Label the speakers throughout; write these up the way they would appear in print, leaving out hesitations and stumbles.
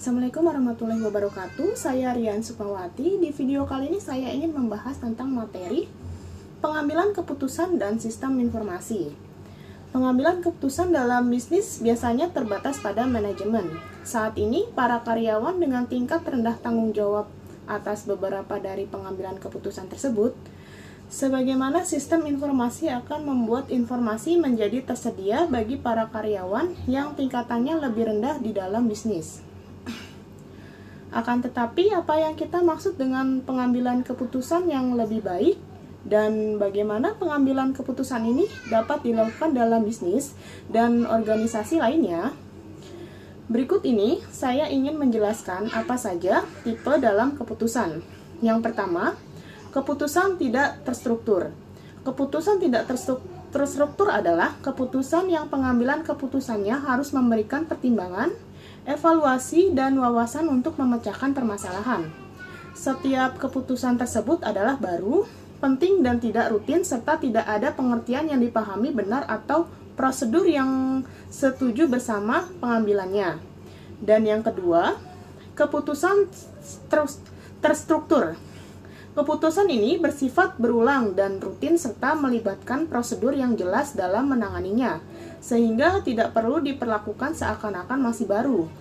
Speaker 1: Assalamualaikum warahmatullahi wabarakatuh. Saya Rian Sukmawati. Di video kali ini saya ingin membahas tentang materi pengambilan keputusan dan sistem informasi. Pengambilan keputusan dalam bisnis biasanya terbatas pada manajemen. Saat ini, para karyawan dengan tingkat rendah tanggung jawab atas beberapa dari pengambilan keputusan tersebut, sebagaimana sistem informasi akan membuat informasi menjadi tersedia bagi para karyawan yang tingkatannya lebih rendah di dalam bisnis. Akan tetapi, apa yang kita maksud dengan pengambilan keputusan yang lebih baik dan bagaimana pengambilan keputusan ini dapat dilakukan dalam bisnis dan organisasi lainnya? Berikut ini, saya ingin menjelaskan apa saja tipe dalam keputusan. Yang pertama, keputusan tidak terstruktur. Keputusan tidak terstruktur adalah keputusan yang pengambilan keputusannya harus memberikan pertimbangan, evaluasi, dan wawasan untuk memecahkan permasalahan. Setiap keputusan tersebut adalah baru, penting, dan tidak rutin, serta tidak ada pengertian yang dipahami benar atau prosedur yang setuju bersama pengambilannya. Dan yang kedua, keputusan terstruktur. Keputusan ini bersifat berulang dan rutin serta melibatkan prosedur yang jelas dalam menanganinya, sehingga tidak perlu diperlakukan seakan-akan masih baru.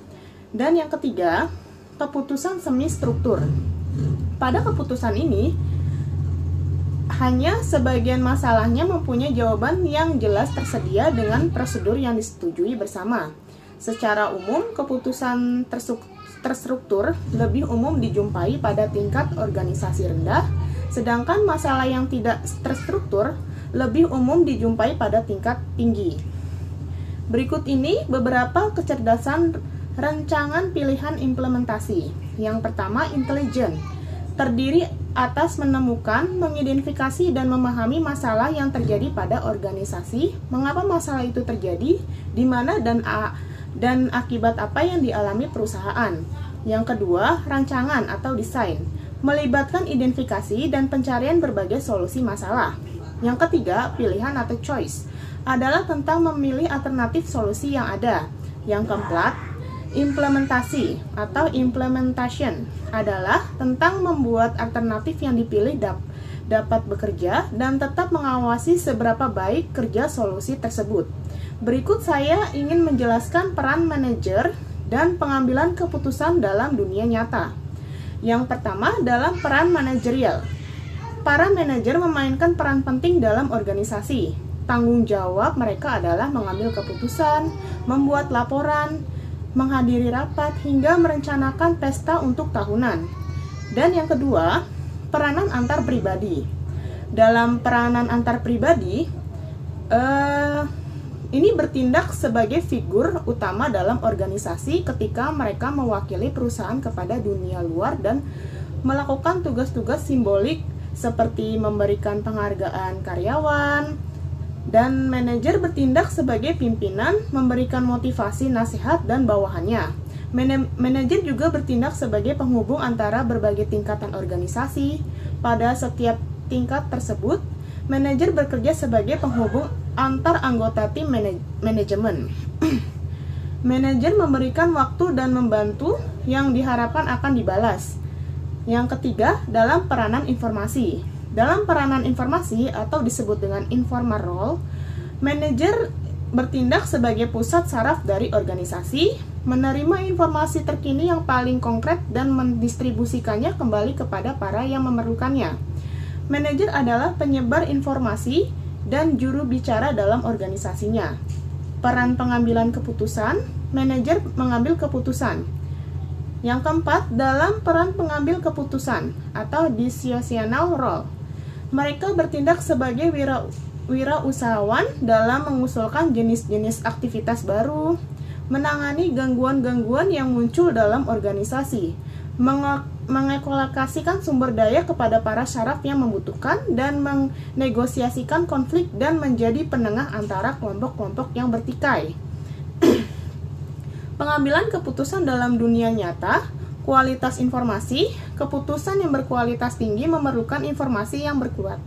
Speaker 1: Dan yang ketiga, keputusan semi struktur. Pada keputusan ini, hanya sebagian masalahnya mempunyai jawaban yang jelas tersedia dengan prosedur yang disetujui bersama. Secara umum, keputusan terstruktur lebih umum dijumpai pada tingkat organisasi rendah, sedangkan masalah yang tidak terstruktur lebih umum dijumpai pada tingkat tinggi. Berikut ini beberapa kecerdasan rancangan pilihan implementasi. Yang pertama, intelijen. Terdiri atas menemukan, mengidentifikasi, dan memahami masalah yang terjadi pada organisasi, mengapa masalah itu terjadi, di mana, dan akibat apa yang dialami perusahaan. Yang kedua, rancangan atau desain, melibatkan identifikasi dan pencarian berbagai solusi masalah. Yang ketiga, pilihan atau choice, adalah tentang memilih alternatif solusi yang ada. Yang keempat, implementasi atau implementation, adalah tentang membuat alternatif yang dipilih dapat bekerja dan tetap mengawasi seberapa baik kerja solusi tersebut. Berikut saya ingin menjelaskan peran manajer dan pengambilan keputusan dalam dunia nyata. Yang pertama, dalam peran manajerial. Para manajer memainkan peran penting dalam organisasi. Tanggung jawab mereka adalah mengambil keputusan, membuat laporan, menghadiri rapat, hingga merencanakan pesta untuk tahunan. Dan yang kedua, peranan antar pribadi. Dalam peranan antar pribadi, ini bertindak sebagai figur utama dalam organisasi ketika mereka mewakili perusahaan kepada dunia luar dan melakukan tugas-tugas simbolik seperti memberikan penghargaan karyawan, dan manajer bertindak sebagai pimpinan, memberikan motivasi, nasihat, dan bawahannya. Manajer juga bertindak sebagai penghubung antara berbagai tingkatan organisasi. Pada setiap tingkat tersebut, manajer bekerja sebagai penghubung antar anggota tim manajemen. Manajer memberikan waktu dan membantu yang diharapkan akan dibalas. Yang ketiga, dalam peranan informasi. Dalam peranan informasi atau disebut dengan informal role, manajer bertindak sebagai pusat saraf dari organisasi, menerima informasi terkini yang paling konkret dan mendistribusikannya kembali kepada para yang memerlukannya. Manajer adalah penyebar informasi dan juru bicara dalam organisasinya. Peran pengambilan keputusan, manajer mengambil keputusan. Yang keempat, dalam peran pengambil keputusan atau decisional role. Mereka bertindak sebagai wirausahawan dalam mengusulkan jenis-jenis aktivitas baru, menangani gangguan-gangguan yang muncul dalam organisasi, mengekolokasikan sumber daya kepada para syaraf yang membutuhkan, dan menegosiasikan konflik dan menjadi penengah antara kelompok-kelompok yang bertikai. Pengambilan keputusan dalam dunia nyata, kualitas informasi. Keputusan yang berkualitas tinggi memerlukan informasi yang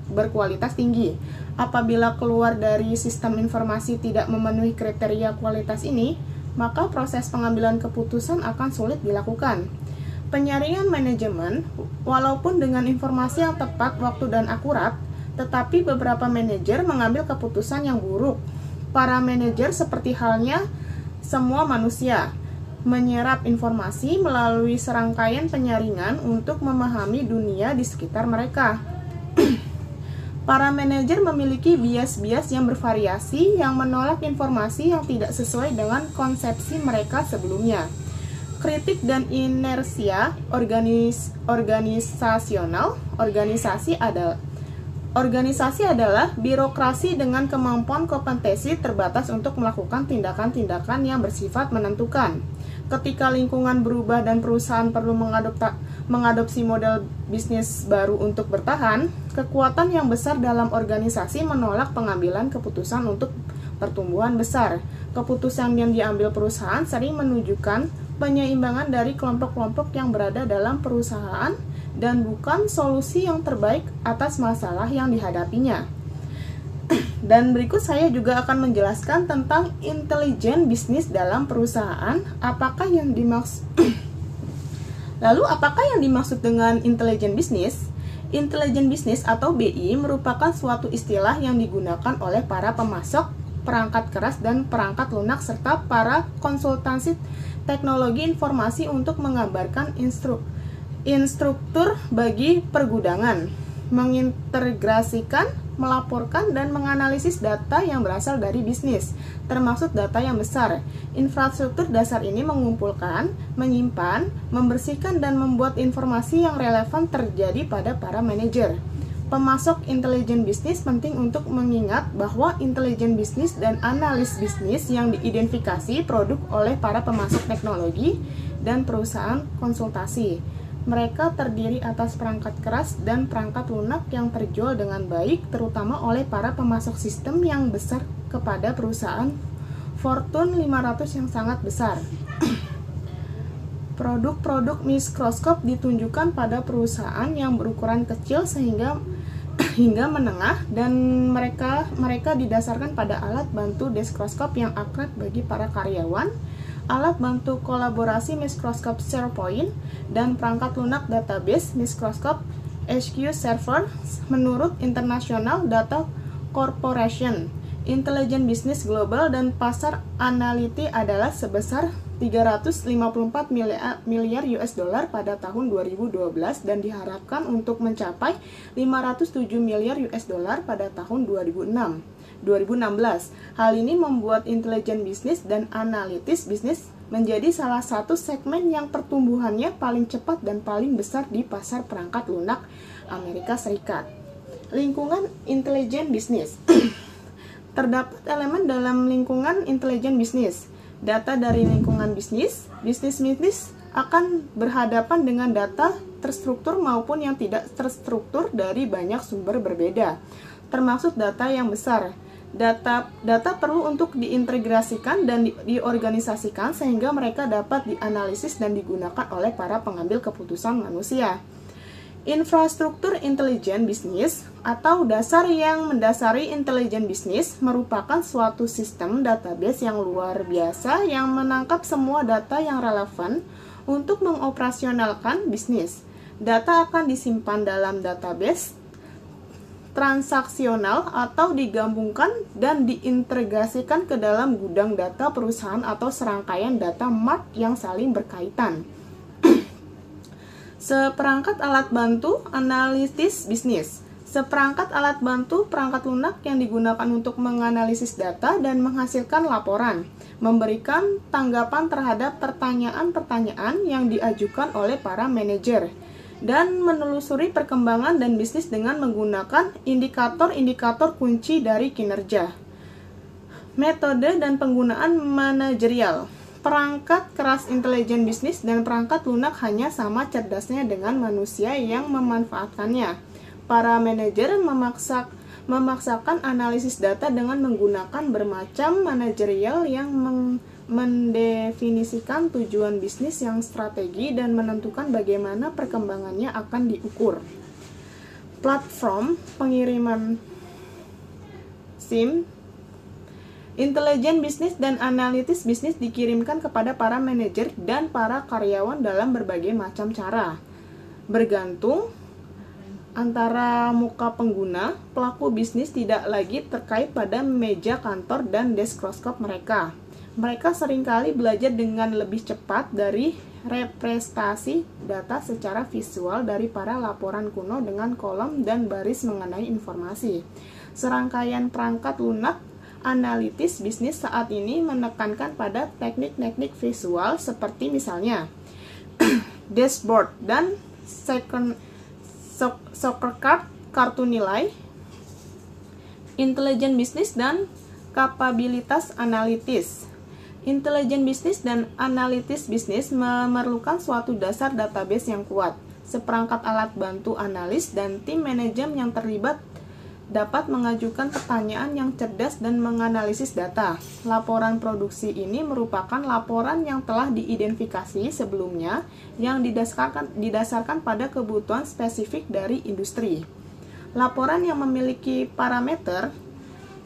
Speaker 1: berkualitas tinggi. Apabila keluar dari sistem informasi tidak memenuhi kriteria kualitas ini, maka proses pengambilan keputusan akan sulit dilakukan. Penyaringan manajemen, walaupun dengan informasi yang tepat waktu dan akurat, tetapi beberapa manajer mengambil keputusan yang buruk. Para manajer seperti halnya semua manusia, menyerap informasi melalui serangkaian penyaringan untuk memahami dunia di sekitar mereka. Para manajer memiliki bias-bias yang bervariasi yang menolak informasi yang tidak sesuai dengan konsepsi mereka sebelumnya. Kritik dan inersia organisasional. Organisasi adalah birokrasi dengan kemampuan kompetensi terbatas untuk melakukan tindakan-tindakan yang bersifat menentukan. Ketika lingkungan berubah dan perusahaan perlu mengadopsi model bisnis baru untuk bertahan, kekuatan yang besar dalam organisasi menolak pengambilan keputusan untuk pertumbuhan besar. Keputusan yang diambil perusahaan sering menunjukkan penyeimbangan dari kelompok-kelompok yang berada dalam perusahaan dan bukan solusi yang terbaik atas masalah yang dihadapinya. Dan berikut saya juga akan menjelaskan tentang intelijen bisnis dalam perusahaan. Lalu apakah yang dimaksud dengan intelijen bisnis? Intelijen bisnis atau BI merupakan suatu istilah yang digunakan oleh para pemasok perangkat keras dan perangkat lunak serta para konsultansi teknologi informasi untuk menggambarkan instruktur bagi pergudangan, mengintegrasikan, melaporkan, dan menganalisis data yang berasal dari bisnis, termasuk data yang besar. Infrastruktur dasar ini mengumpulkan, menyimpan, membersihkan, dan membuat informasi yang relevan terjadi pada para manajer. Pemasok intelijen bisnis penting untuk mengingat bahwa intelijen bisnis dan analis bisnis yang diidentifikasi produk oleh para pemasok teknologi dan perusahaan konsultasi. Mereka terdiri atas perangkat keras dan perangkat lunak yang terjual dengan baik, terutama oleh para pemasok sistem yang besar kepada perusahaan Fortune 500 yang sangat besar. Produk-produk mikroskop ditunjukkan pada perusahaan yang berukuran kecil hingga menengah, dan mereka didasarkan pada alat bantu dekskop yang akrab bagi para karyawan, alat bantu kolaborasi mikroskop SharePoint, dan perangkat lunak database mikroskop SQL Server. Menurut International Data Corporation, intelijen bisnis global dan pasar analiti adalah sebesar 354 miliar US dollar pada tahun 2012 dan diharapkan untuk mencapai 507 miliar US dollar pada tahun 2016. Hal ini membuat intelijen bisnis dan analitis bisnis menjadi salah satu segmen yang pertumbuhannya paling cepat dan paling besar di pasar perangkat lunak Amerika Serikat. Lingkungan intelijen bisnis. Terdapat elemen dalam lingkungan intelijen bisnis. Data dari lingkungan bisnis akan berhadapan dengan data terstruktur maupun yang tidak terstruktur dari banyak sumber berbeda, termasuk data yang besar. Data perlu untuk diintegrasikan dan diorganisasikan sehingga mereka dapat dianalisis dan digunakan oleh para pengambil keputusan manusia. Infrastruktur intelijen bisnis atau dasar yang mendasari intelijen bisnis merupakan suatu sistem database yang luar biasa yang menangkap semua data yang relevan untuk mengoperasionalkan bisnis. Data akan disimpan dalam database transaksional atau digabungkan dan diintegrasikan ke dalam gudang data perusahaan atau serangkaian data mart yang saling berkaitan. Seperangkat alat bantu analisis bisnis. Seperangkat alat bantu perangkat lunak yang digunakan untuk menganalisis data dan menghasilkan laporan, memberikan tanggapan terhadap pertanyaan-pertanyaan yang diajukan oleh para manajer, dan menelusuri perkembangan dan bisnis dengan menggunakan indikator-indikator kunci dari kinerja. Metode dan penggunaan manajerial. Perangkat keras intelijen bisnis dan perangkat lunak hanya sama cerdasnya dengan manusia yang memanfaatkannya. Para manajer memaksakan analisis data dengan menggunakan bermacam manajerial yang mendefinisikan tujuan bisnis yang strategi dan menentukan bagaimana perkembangannya akan diukur. Platform pengiriman SIM Intelijen bisnis dan analitis bisnis dikirimkan kepada para manajer dan para karyawan dalam berbagai macam cara. Bergantung antara muka pengguna, pelaku bisnis tidak lagi terkait pada meja kantor dan desktop mereka. Mereka seringkali belajar dengan lebih cepat dari representasi data secara visual dari para laporan kuno dengan kolom dan baris mengenai informasi. Serangkaian perangkat lunak analitis bisnis saat ini menekankan pada teknik-teknik visual seperti misalnya dashboard dan scorecard, kartu nilai, intelijen bisnis dan kapabilitas analitis. Intelijen bisnis dan analitis bisnis memerlukan suatu dasar database yang kuat. Seperangkat alat bantu analis dan tim manajemen yang terlibat dapat mengajukan pertanyaan yang cerdas dan menganalisis data. Laporan produksi ini merupakan laporan yang telah diidentifikasi sebelumnya yang didasarkan pada kebutuhan spesifik dari industri. Laporan yang memiliki parameter,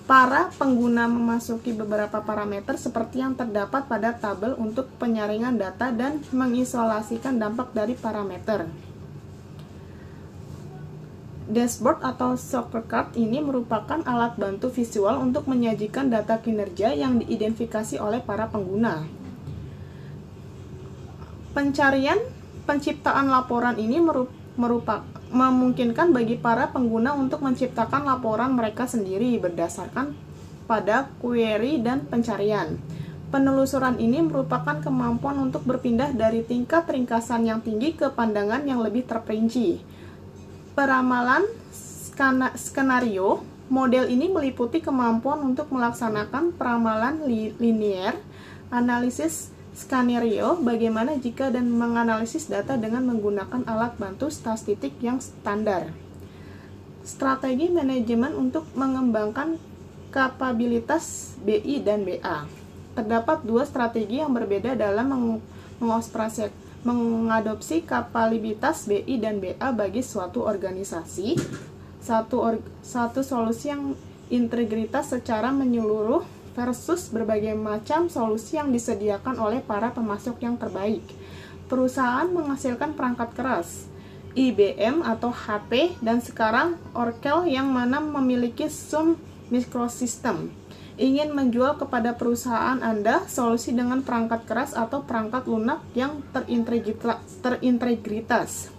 Speaker 1: para pengguna memasuki beberapa parameter seperti yang terdapat pada tabel untuk penyaringan data dan mengisolasikan dampak dari parameter. Dashboard atau scorecard ini merupakan alat bantu visual untuk menyajikan data kinerja yang diidentifikasi oleh para pengguna. Penciptaan laporan ini memungkinkan bagi para pengguna untuk menciptakan laporan mereka sendiri berdasarkan pada query dan pencarian. Penelusuran ini merupakan kemampuan untuk berpindah dari tingkat ringkasan yang tinggi ke pandangan yang lebih terperinci. Peramalan skenario, model ini meliputi kemampuan untuk melaksanakan peramalan linier, analisis skenario, bagaimana jika dan menganalisis data dengan menggunakan alat bantu statistik yang standar. Strategi manajemen untuk mengembangkan kapabilitas BI dan BA. Terdapat dua strategi yang berbeda dalam mengadopsi kapabilitas BI dan BA bagi suatu organisasi. Satu solusi yang integritas secara menyeluruh versus berbagai macam solusi yang disediakan oleh para pemasok yang terbaik. Perusahaan menghasilkan perangkat keras, IBM atau HP, dan sekarang Oracle yang mana memiliki Sun Microsystems. Ingin menjual kepada perusahaan Anda solusi dengan perangkat keras atau perangkat lunak yang terintegritas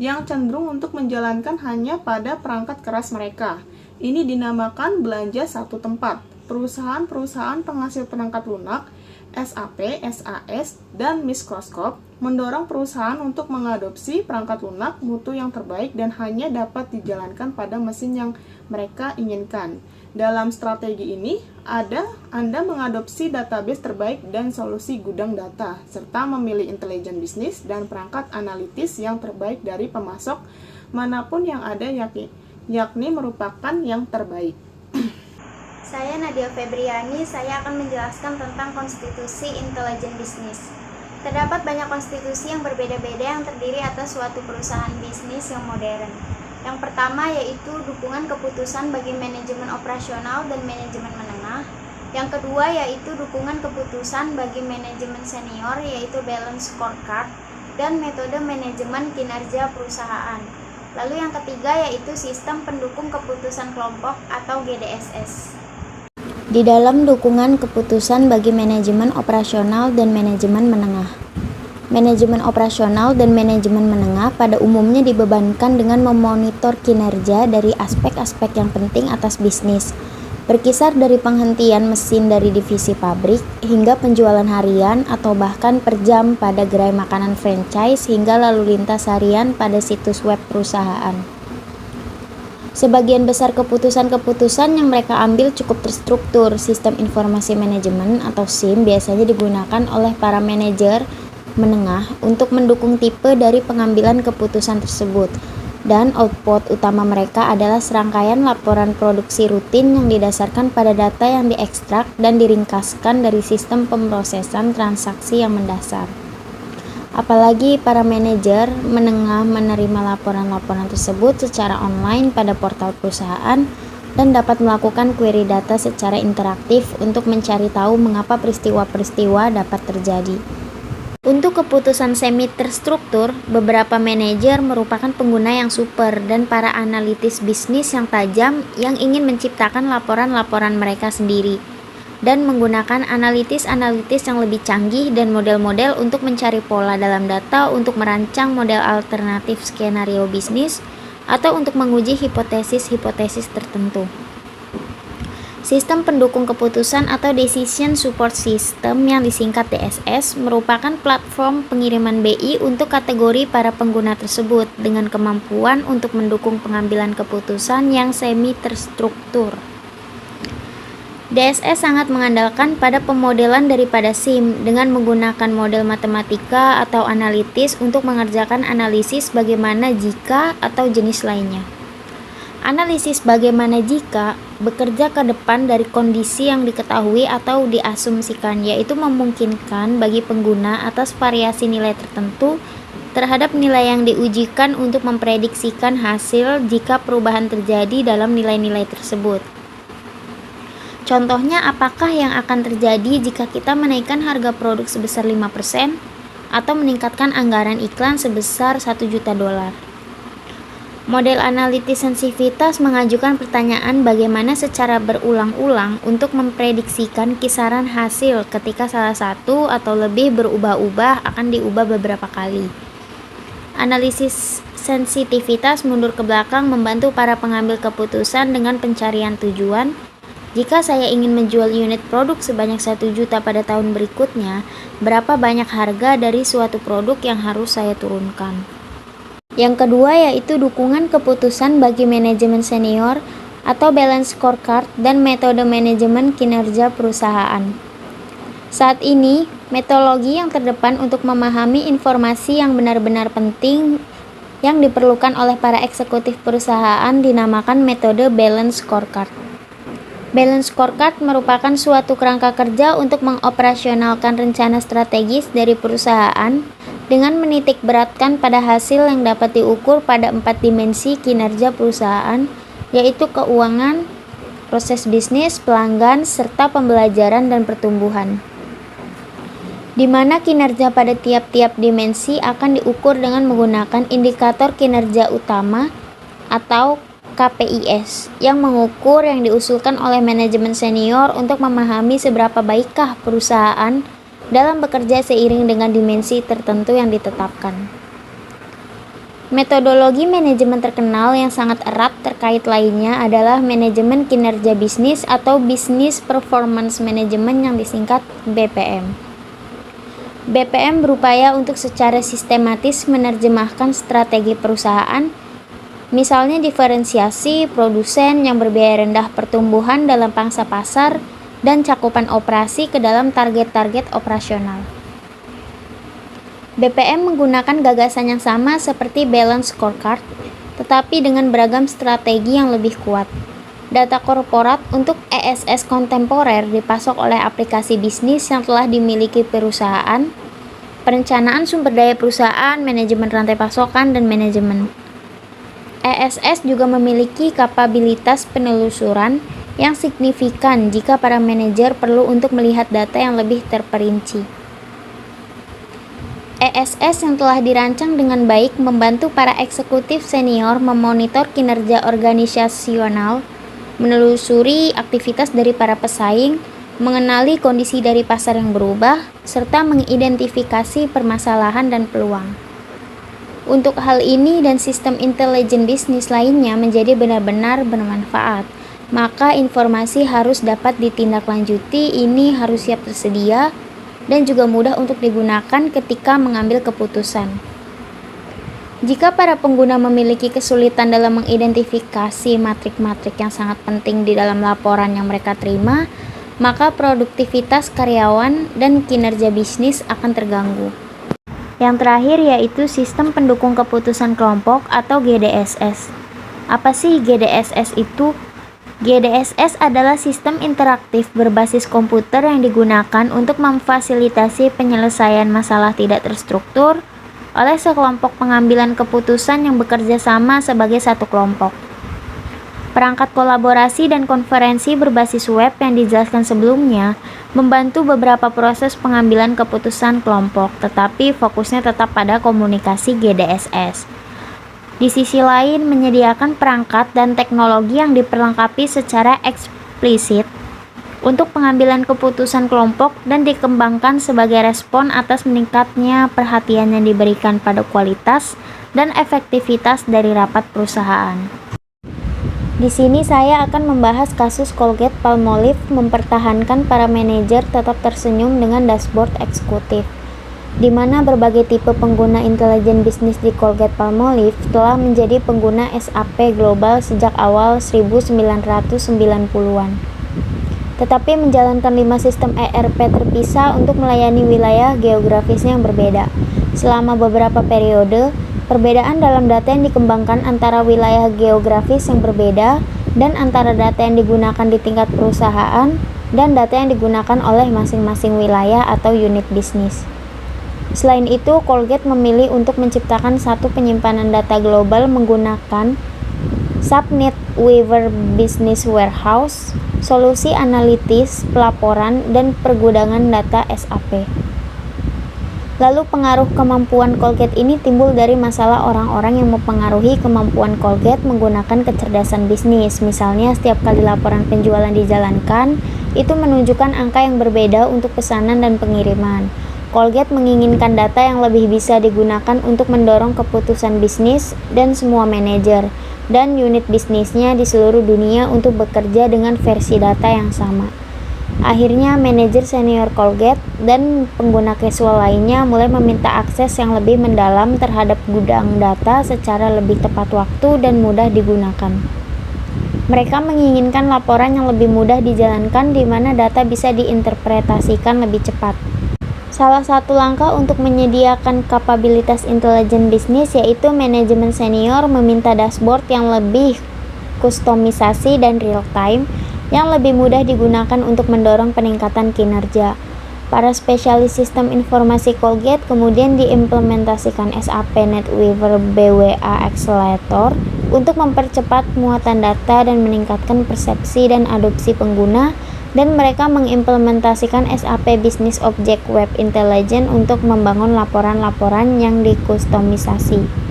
Speaker 1: yang cenderung untuk menjalankan hanya pada perangkat keras mereka. Ini dinamakan belanja satu tempat. Perusahaan-perusahaan penghasil perangkat lunak, SAP, SAS, dan Microsoft mendorong perusahaan untuk mengadopsi perangkat lunak mutu yang terbaik dan hanya dapat dijalankan pada mesin yang mereka inginkan. Dalam strategi ini, Anda mengadopsi database terbaik dan solusi gudang data, serta memilih intelijen bisnis dan perangkat analitis yang terbaik dari pemasok manapun yang ada, yakni merupakan yang terbaik.
Speaker 2: Saya Nadia Febriani, saya akan menjelaskan tentang konstitusi intelijen bisnis. Terdapat banyak konstitusi yang berbeda-beda yang terdiri atas suatu perusahaan bisnis yang modern. Yang pertama yaitu dukungan keputusan bagi manajemen operasional dan manajemen menengah. Yang kedua yaitu dukungan keputusan bagi manajemen senior yaitu balance scorecard dan metode manajemen kinerja perusahaan. Lalu yang ketiga yaitu sistem pendukung keputusan kelompok atau GDSS.
Speaker 3: Di dalam dukungan keputusan bagi manajemen operasional dan manajemen menengah. Manajemen operasional dan manajemen menengah pada umumnya dibebankan dengan memonitor kinerja dari aspek-aspek yang penting atas bisnis, berkisar dari penghentian mesin dari divisi pabrik hingga penjualan harian atau bahkan per jam pada gerai makanan franchise hingga lalu lintas harian pada situs web perusahaan. Sebagian besar keputusan-keputusan yang mereka ambil cukup terstruktur. Sistem informasi manajemen atau SIM biasanya digunakan oleh para manajer menengah untuk mendukung tipe dari pengambilan keputusan tersebut, dan output utama mereka adalah serangkaian laporan produksi rutin yang didasarkan pada data yang diekstrak dan diringkaskan dari sistem pemrosesan transaksi yang mendasar. Apalagi para manajer menengah menerima laporan-laporan tersebut secara online pada portal perusahaan, dan dapat melakukan query data secara interaktif untuk mencari tahu mengapa peristiwa-peristiwa dapat terjadi. Untuk keputusan semi terstruktur, beberapa manajer merupakan pengguna yang super dan para analitis bisnis yang tajam yang ingin menciptakan laporan-laporan mereka sendiri dan menggunakan analitis-analitis yang lebih canggih dan model-model untuk mencari pola dalam data untuk merancang model alternatif skenario bisnis atau untuk menguji hipotesis-hipotesis tertentu. Sistem pendukung keputusan atau Decision Support System yang disingkat DSS merupakan platform pengiriman BI untuk kategori para pengguna tersebut dengan kemampuan untuk mendukung pengambilan keputusan yang semi terstruktur. DSS sangat mengandalkan pada pemodelan daripada SIM dengan menggunakan model matematika atau analitis untuk mengerjakan analisis bagaimana jika atau jenis lainnya. Analisis bagaimana jika bekerja ke depan dari kondisi yang diketahui atau diasumsikan, yaitu memungkinkan bagi pengguna atas variasi nilai tertentu terhadap nilai yang diujikan untuk memprediksikan hasil jika perubahan terjadi dalam nilai-nilai tersebut. Contohnya, apakah yang akan terjadi jika kita menaikkan harga produk sebesar 5% atau meningkatkan anggaran iklan sebesar $1 juta. Model analitis sensitivitas mengajukan pertanyaan bagaimana secara berulang-ulang untuk memprediksikan kisaran hasil ketika salah satu atau lebih berubah-ubah akan diubah beberapa kali. Analisis sensitivitas mundur ke belakang membantu para pengambil keputusan dengan pencarian tujuan. Jika saya ingin menjual unit produk sebanyak 1 juta pada tahun berikutnya, berapa banyak harga dari suatu produk yang harus saya turunkan? Yang kedua yaitu dukungan keputusan bagi manajemen senior atau balance scorecard dan metode manajemen kinerja perusahaan. Saat ini, metodologi yang terdepan untuk memahami informasi yang benar-benar penting yang diperlukan oleh para eksekutif perusahaan dinamakan metode balance scorecard. Balance scorecard merupakan suatu kerangka kerja untuk mengoperasionalkan rencana strategis dari perusahaan dengan menitik beratkan pada hasil yang dapat diukur pada 4 dimensi kinerja perusahaan, yaitu keuangan, proses bisnis, pelanggan, serta pembelajaran dan pertumbuhan. Di mana kinerja pada tiap-tiap dimensi akan diukur dengan menggunakan indikator kinerja utama atau KPIs yang mengukur yang diusulkan oleh manajemen senior untuk memahami seberapa baikkah perusahaan dalam bekerja seiring dengan dimensi tertentu yang ditetapkan. Metodologi manajemen terkenal yang sangat erat terkait lainnya adalah manajemen kinerja bisnis atau Business Performance Management yang disingkat BPM. BPM berupaya untuk secara sistematis menerjemahkan strategi perusahaan, misalnya diferensiasi produsen yang berbiaya rendah, pertumbuhan dalam pangsa pasar, dan cakupan operasi ke dalam target-target operasional. BPM menggunakan gagasan yang sama seperti balance scorecard, tetapi dengan beragam strategi yang lebih kuat. Data korporat untuk ESS kontemporer dipasok oleh aplikasi bisnis yang telah dimiliki perusahaan, perencanaan sumber daya perusahaan, manajemen rantai pasokan, dan manajemen. ESS juga memiliki kapabilitas penelusuran yang signifikan jika para manajer perlu untuk melihat data yang lebih terperinci. ESS yang telah dirancang dengan baik membantu para eksekutif senior memonitor kinerja organisasional, menelusuri aktivitas dari para pesaing, mengenali kondisi dari pasar yang berubah, serta mengidentifikasi permasalahan dan peluang. Untuk hal ini dan sistem intelijen bisnis lainnya menjadi benar-benar bermanfaat, maka informasi harus dapat ditindaklanjuti, ini harus siap tersedia, dan juga mudah untuk digunakan ketika mengambil keputusan. Jika para pengguna memiliki kesulitan dalam mengidentifikasi matrik-matrik yang sangat penting di dalam laporan yang mereka terima, maka produktivitas karyawan dan kinerja bisnis akan terganggu. Yang terakhir yaitu sistem pendukung keputusan kelompok atau GDSS. Apa sih GDSS itu? GDSS adalah sistem interaktif berbasis komputer yang digunakan untuk memfasilitasi penyelesaian masalah tidak terstruktur oleh sekelompok pengambilan keputusan yang bekerja sama sebagai satu kelompok. Perangkat kolaborasi dan konferensi berbasis web yang dijelaskan sebelumnya membantu beberapa proses pengambilan keputusan kelompok, tetapi fokusnya tetap pada komunikasi GDSS. Di sisi lain, menyediakan perangkat dan teknologi yang diperlengkapi secara eksplisit untuk pengambilan keputusan kelompok dan dikembangkan sebagai respon atas meningkatnya perhatian yang diberikan pada kualitas dan efektivitas dari rapat perusahaan. Di sini saya akan membahas kasus Colgate-Palmolive mempertahankan para manajer tetap tersenyum dengan dashboard eksekutif, di mana berbagai tipe pengguna intelijen bisnis di Colgate-Palmolive telah menjadi pengguna SAP global sejak awal 1990-an. Tetapi menjalankan 5 sistem ERP terpisah untuk melayani wilayah geografisnya yang berbeda. Selama beberapa periode, perbedaan dalam data yang dikembangkan antara wilayah geografis yang berbeda dan antara data yang digunakan di tingkat perusahaan dan data yang digunakan oleh masing-masing wilayah atau unit bisnis. Selain itu, Colgate memilih untuk menciptakan satu penyimpanan data global menggunakan Subnet Weaver Business Warehouse, solusi analitis, pelaporan, dan pergudangan data SAP. Lalu pengaruh kemampuan Colgate ini timbul dari masalah orang-orang yang mempengaruhi kemampuan Colgate menggunakan kecerdasan bisnis. Misalnya, setiap kali laporan penjualan dijalankan, itu menunjukkan angka yang berbeda untuk pesanan dan pengiriman. Colgate menginginkan data yang lebih bisa digunakan untuk mendorong keputusan bisnis dan semua manajer dan unit bisnisnya di seluruh dunia untuk bekerja dengan versi data yang sama. Akhirnya, manajer senior Colgate dan pengguna casual lainnya mulai meminta akses yang lebih mendalam terhadap gudang data secara lebih tepat waktu dan mudah digunakan. Mereka menginginkan laporan yang lebih mudah dijalankan di mana data bisa diinterpretasikan lebih cepat. Salah satu langkah untuk menyediakan kapabilitas intelijen bisnis yaitu manajemen senior meminta dashboard yang lebih kustomisasi dan real time yang lebih mudah digunakan untuk mendorong peningkatan kinerja. Para spesialis sistem informasi Colgate kemudian diimplementasikan SAP NetWeaver BWA Accelerator untuk mempercepat muatan data dan meningkatkan persepsi dan adopsi pengguna, dan mereka mengimplementasikan SAP Business Object Web Intelligence untuk membangun laporan-laporan yang dikustomisasi.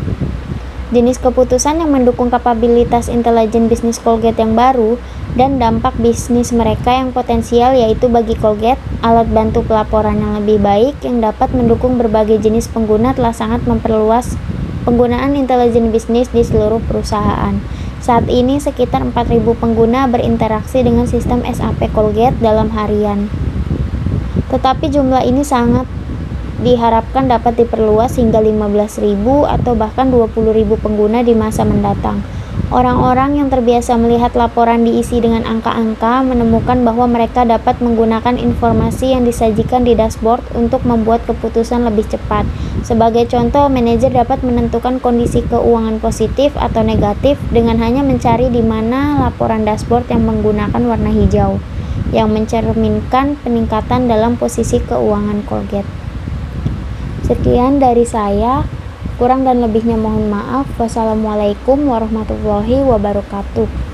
Speaker 3: Jenis keputusan yang mendukung kapabilitas intelijen bisnis Colgate yang baru dan dampak bisnis mereka yang potensial yaitu bagi Colgate, alat bantu pelaporan yang lebih baik yang dapat mendukung berbagai jenis pengguna telah sangat memperluas penggunaan intelijen bisnis di seluruh perusahaan. Saat ini sekitar 4.000 pengguna berinteraksi dengan sistem SAP Colgate dalam harian. Tetapi jumlah ini sangat diharapkan dapat diperluas hingga 15.000 atau bahkan 20.000 pengguna di masa mendatang. Orang-orang yang terbiasa melihat laporan diisi dengan angka-angka menemukan bahwa mereka dapat menggunakan informasi yang disajikan di dashboard untuk membuat keputusan lebih cepat. Sebagai contoh, manajer dapat menentukan kondisi keuangan positif atau negatif dengan hanya mencari di mana laporan dashboard yang menggunakan warna hijau, yang mencerminkan peningkatan dalam posisi keuangan Colgate. Sekian dari saya, kurang dan lebihnya mohon maaf. Wassalamualaikum warahmatullahi wabarakatuh.